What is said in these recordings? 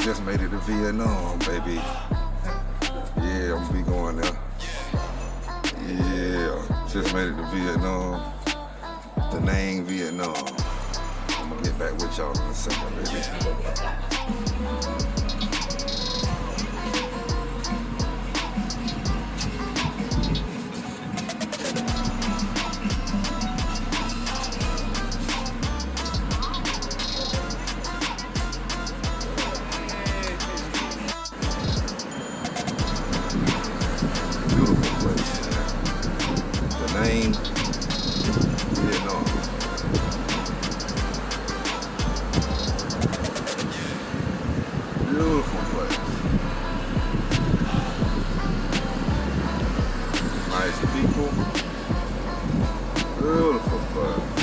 Just made it to Vietnam, baby. Yeah, I'm gonna be going there. Yeah, just made it to Vietnam. The name Vietnam. I'm gonna get back with y'all in a second, baby. Beautiful place, man. The name Vietnam. Beautiful place. Nice people. Beautiful place.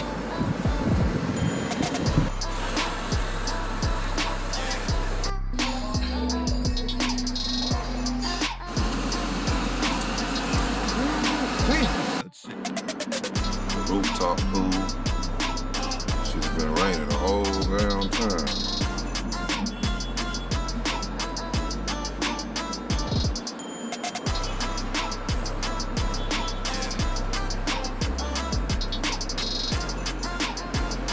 The rooftop pool. Shit's been raining the whole damn time.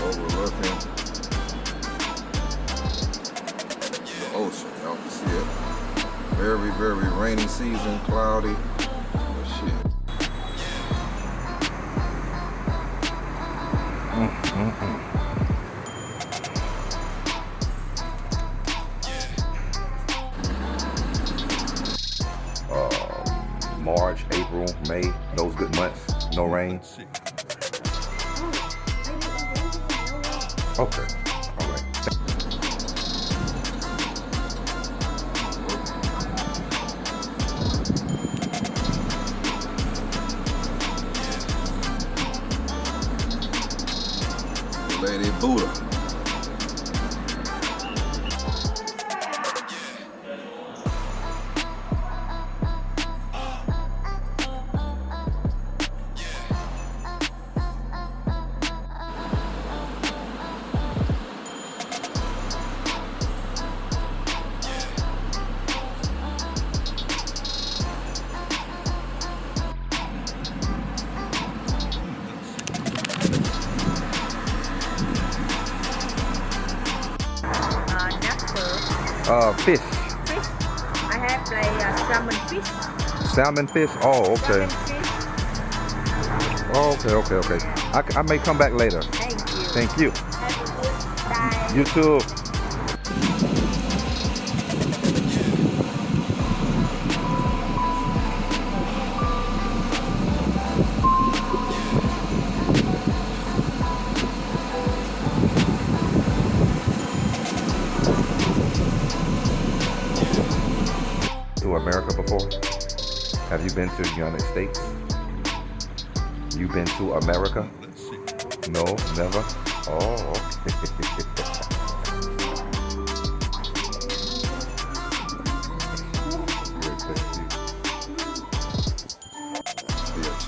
Overlooking the ocean, y'all can see it. Very, very rainy season, cloudy. But shit. March, April, May, those good months, no rain. Okay, all right. Lady Buddha. Fish. Fish. I have like salmon fish. Salmon fish? Oh, okay. Salmon fish. Oh, okay. I may come back later. Thank you. Thank you. Have a good day. You too. To America before? Have you been to the United States? You been to America? No, never? Oh, okay. Pay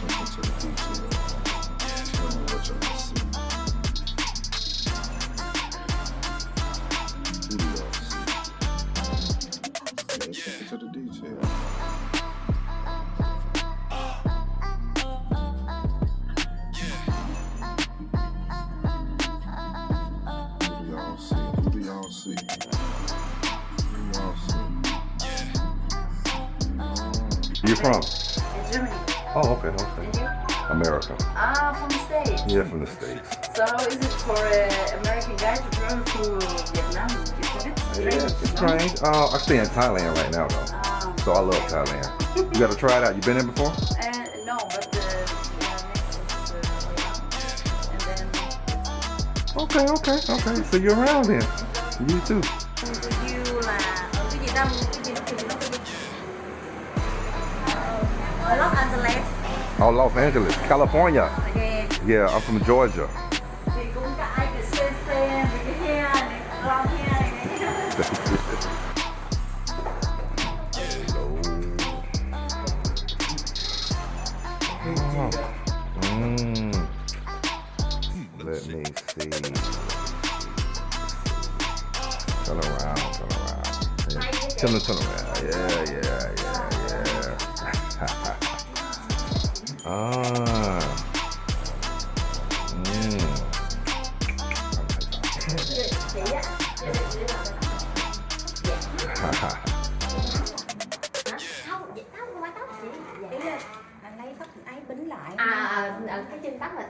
attention to the detail. Tell me what y'all see. Who do y'all see? Pay attention to the detail. Who do y'all see? Who do y'all see? Who do y'all see? You from? Germany. Oh, okay. And you? America. From the States. Yeah, from the States. So is it for an American guy to travel to Vietnam? Isn't it strange? Yeah, it's strange. I stay in Thailand right now though. So I love Thailand. You gotta try it out. You been there before? No, but next is and then. Okay. So you're around then. You too. You là ở cái Việt Nam ở Los Angeles. Oh, Los Angeles, California. Okay. Yeah, I'm from Georgia. Thì cũng có ai cứ xe với cái hair này, long hair này. Let me see. Turn around. turn around. Yeah. Ah. Không, vậy tóc không phải tóc chị. Ý là lấy tóc ấy bính lại. Cái chân tóc là